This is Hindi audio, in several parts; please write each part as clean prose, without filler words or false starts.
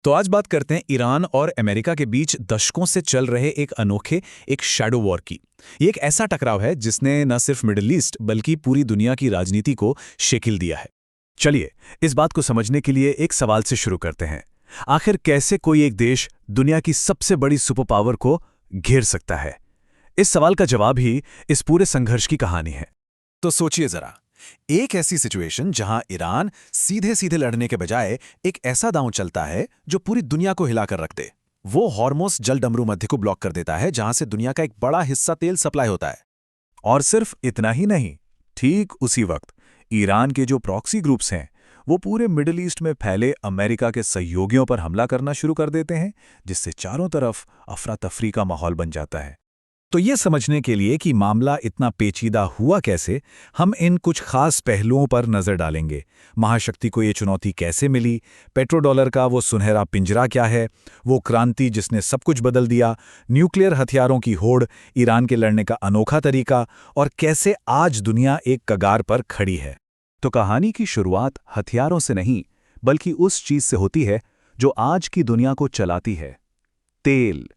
तो आज बात करते हैं ईरान और अमेरिका के बीच दशकों से चल रहे एक अनोखे एक शैडो वॉर की। ये एक ऐसा टकराव है जिसने न सिर्फ मिडिल ईस्ट बल्कि पूरी दुनिया की राजनीति को शेकिल दिया है। चलिए, इस बात को समझने के लिए एक सवाल से शुरू करते हैं। आखिर कैसे कोई एक देश दुनिया की सबसे बड़ी सुपर पावर को घेर सकता है? इस सवाल का जवाब ही इस पूरे संघर्ष की कहानी है। तो सोचिए जरा, एक ऐसी सिचुएशन जहां ईरान सीधे सीधे लड़ने के बजाय एक ऐसा दांव चलता है जो पूरी दुनिया को हिलाकर रख दे। वो हॉर्मोस जलडमरू मध्य को ब्लॉक कर देता है, जहां से दुनिया का एक बड़ा हिस्सा तेल सप्लाई होता है। और सिर्फ इतना ही नहीं, ठीक उसी वक्त ईरान के जो प्रॉक्सी ग्रुप्स हैं वो पूरे मिडिल ईस्ट में फैले अमेरिका के सहयोगियों पर हमला करना शुरू कर देते हैं, जिससे चारों तरफ अफरा तफरी का माहौल बन जाता है। तो ये समझने के लिए कि मामला इतना पेचीदा हुआ कैसे, हम इन कुछ खास पहलुओं पर नजर डालेंगे। महाशक्ति को ये चुनौती कैसे मिली, पेट्रोडॉलर का वो सुनहरा पिंजरा क्या है, वो क्रांति जिसने सब कुछ बदल दिया, न्यूक्लियर हथियारों की होड़, ईरान के लड़ने का अनोखा तरीका, और कैसे आज दुनिया एक कगार पर खड़ी है। तो कहानी की शुरुआत हथियारों से नहीं, बल्कि उस चीज से होती है जो आज की दुनिया को चलाती है, तेल।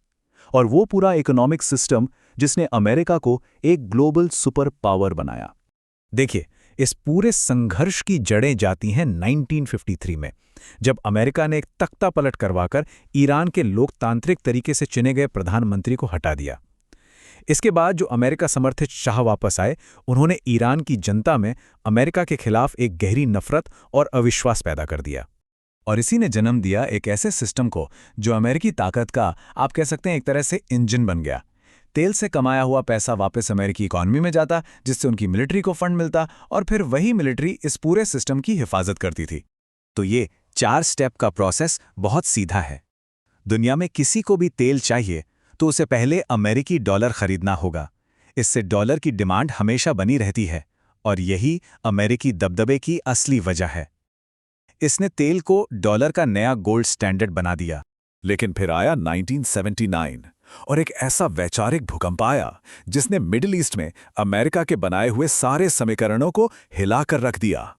और वो पूरा इकोनॉमिक सिस्टम जिसने अमेरिका को एक ग्लोबल सुपर पावर बनाया। देखिए, इस पूरे संघर्ष की जड़ें जाती हैं 1953 में, जब अमेरिका ने एक तख्ता पलट करवाकर ईरान के लोकतांत्रिक तरीके से चुने गए प्रधानमंत्री को हटा दिया। इसके बाद जो अमेरिका समर्थित शाह वापस आए, उन्होंने ईरान की जनता में अमेरिका के खिलाफ एक गहरी नफरत और अविश्वास पैदा कर दिया। और इसी ने जन्म दिया एक ऐसे सिस्टम को जो अमेरिकी ताकत का, आप कह सकते हैं, एक तरह से इंजन बन गया। तेल से कमाया हुआ पैसा वापस अमेरिकी इकॉनमी में जाता, जिससे उनकी मिलिट्री को फंड मिलता, और फिर वही मिलिट्री इस पूरे सिस्टम की हिफाजत करती थी। तो ये 4 स्टेप का प्रोसेस बहुत सीधा है। दुनिया में किसी को भी तेल चाहिए तो उसे पहले अमेरिकी डॉलर खरीदना होगा। इससे डॉलर की डिमांड हमेशा बनी रहती है, और यही अमेरिकी दबदबे की असली वजह है। इसने तेल को डॉलर का नया गोल्ड स्टैंडर्ड बना दिया। लेकिन फिर आया 1979 और एक ऐसा वैचारिक भूकंप आया जिसने मिडिल ईस्ट में अमेरिका के बनाए हुए सारे समीकरणों को हिलाकर रख दिया।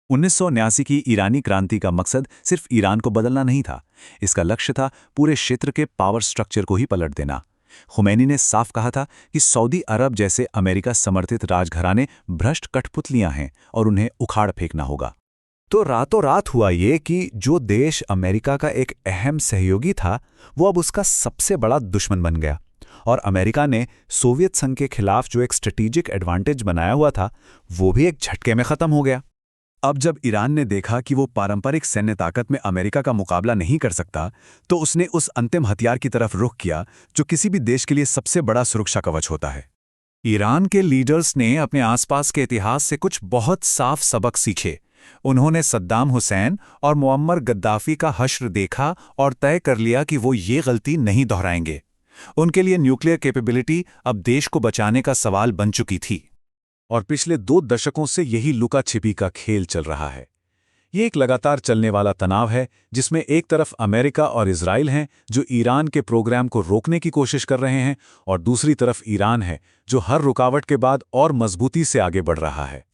1979 की ईरानी क्रांति का मकसद सिर्फ ईरान को बदलना नहीं था, इसका लक्ष्य था पूरे क्षेत्र के पावर स्ट्रक्चर को ही पलट देना। खुमैनी ने साफ कहा था कि सऊदी अरब जैसे अमेरिका समर्थित राजघराने भ्रष्ट कठपुतलियां हैं और उन्हें उखाड़ फेंकना होगा। तो रातों रात हुआ ये कि जो देश अमेरिका का एक अहम सहयोगी था, वो अब उसका सबसे बड़ा दुश्मन बन गया। और अमेरिका ने सोवियत संघ के खिलाफ जो एक स्ट्रेटेजिक एडवांटेज बनाया हुआ था, वो भी एक झटके में खत्म हो गया। अब जब ईरान ने देखा कि वो पारंपरिक सैन्य ताकत में अमेरिका का मुकाबला नहीं कर सकता, तो उसने उस अंतिम हथियार की तरफ रुख किया जो किसी भी देश के लिए सबसे बड़ा सुरक्षा कवच होता है। ईरान के लीडर्स ने अपने आसपास के इतिहास से कुछ बहुत साफ सबक सीखे। उन्होंने सद्दाम हुसैन और मुअम्मर गद्दाफी का हश्र देखा और तय कर लिया कि वो ये गलती नहीं दोहराएंगे। उनके लिए न्यूक्लियर कैपेबिलिटी अब देश को बचाने का सवाल बन चुकी थी। और पिछले 2 दशकों से यही लुका छिपी का खेल चल रहा है। ये एक लगातार चलने वाला तनाव है जिसमें एक तरफ अमेरिका और इजराइल हैं जो ईरान के प्रोग्राम को रोकने की कोशिश कर रहे हैं, और दूसरी तरफ ईरान है जो हर रुकावट के बाद और मजबूती से आगे बढ़ रहा है।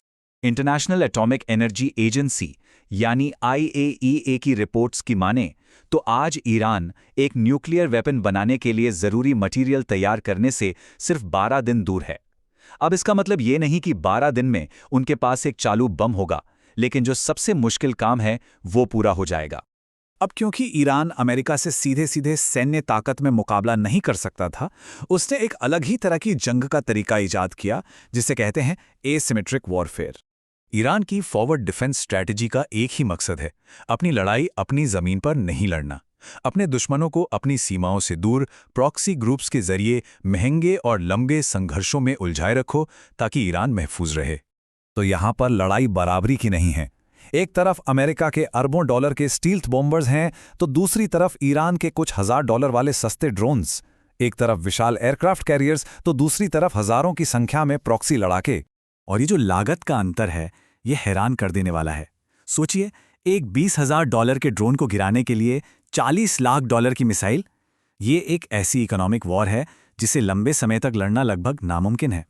इंटरनेशनल एटॉमिक एनर्जी एजेंसी यानी IAEA की रिपोर्ट्स की माने तो आज ईरान एक न्यूक्लियर वेपन बनाने के लिए जरूरी मटेरियल तैयार करने से सिर्फ 12 दिन दूर है। अब इसका मतलब ये नहीं कि 12 दिन में उनके पास एक चालू बम होगा, लेकिन जो सबसे मुश्किल काम है वो पूरा हो जाएगा। अब क्योंकि ईरान अमेरिका से सीधे सीधे सैन्य ताकत में मुकाबला नहीं कर सकता था, उसने एक अलग ही तरह की जंग का तरीका इजाद किया जिसे कहते हैं एसिमेट्रिक वॉरफेयर। ईरान की फॉरवर्ड डिफेंस स्ट्रैटेजी का एक ही मकसद है, अपनी लड़ाई अपनी जमीन पर नहीं लड़ना। अपने दुश्मनों को अपनी सीमाओं से दूर प्रॉक्सी ग्रुप्स के जरिए महंगे और लंबे संघर्षों में उलझाए रखो ताकि ईरान महफूज रहे। तो यहाँ पर लड़ाई बराबरी की नहीं है। एक तरफ अमेरिका के अरबों डॉलर के स्टील्थ बॉम्बर्स हैं, तो दूसरी तरफ ईरान के कुछ $1000 वाले सस्ते ड्रोन्स। एक तरफ विशाल एयरक्राफ्ट कैरियर्स, तो दूसरी तरफ हजारों की संख्या में प्रॉक्सी लड़ाके। और ये जो लागत का अंतर है, ये हैरान कर देने वाला है। सोचिए, एक $20,000 के ड्रोन को गिराने के लिए $40 लाख की मिसाइल। ये एक ऐसी इकोनॉमिक वॉर है जिसे लंबे समय तक लड़ना लगभग नामुमकिन है।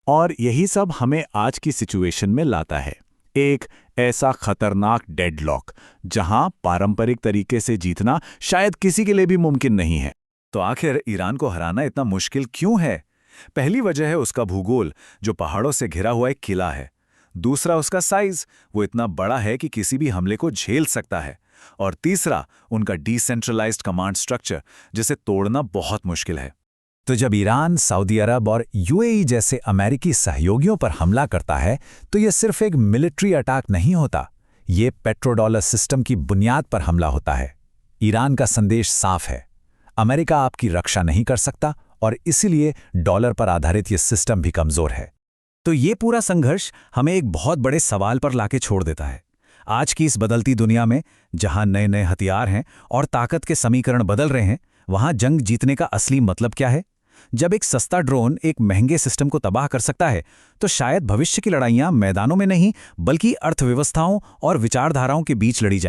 और यही सब हमें आज की सिचुएशन में लाता है। एक ऐसा खतरनाक डेडलॉक जहां पारंपरिक तरीके से जीतना शायद किसी के लिए भी मुमकिन नहीं है। तो आखिर ईरान को हराना इतना मुश्किल क्यों है? पहली वजह है उसका भूगोल, जो पहाड़ों से घिरा हुआ एक किला है। दूसरा उसका साइज, वो इतना बड़ा है कि किसी भी हमले को झेल सकता है। और तीसरा उनका डिसेंट्रलाइज्ड कमांड स्ट्रक्चर, जिसे तोड़ना बहुत मुश्किल है। तो जब ईरान, सऊदी अरब और यूएई जैसे अमेरिकी सहयोगियों पर हमला करता है, तो यह सिर्फ एक मिलिट्री अटैक नहीं होता, ये पेट्रोडॉलर सिस्टम की बुनियाद पर हमला होता है। ईरान का संदेश साफ है, अमेरिका आपकी रक्षा नहीं कर सकता और इसीलिए डॉलर पर आधारित ये सिस्टम भी कमजोर है। तो ये पूरा संघर्ष हमें एक बहुत बड़े सवाल पर लाके छोड़ देता है। आज की इस बदलती दुनिया में, जहां नए नए हथियार हैं और ताकत के समीकरण बदल रहे हैं, वहां जंग जीतने का असली मतलब क्या है? जब एक सस्ता ड्रोन एक महंगे सिस्टम को तबाह कर सकता है, तो शायद भविष्य की लड़ाइयां मैदानों में नहीं, बल्कि अर्थव्यवस्थाओं और विचारधाराओं के बीच लड़ी जाएंगी।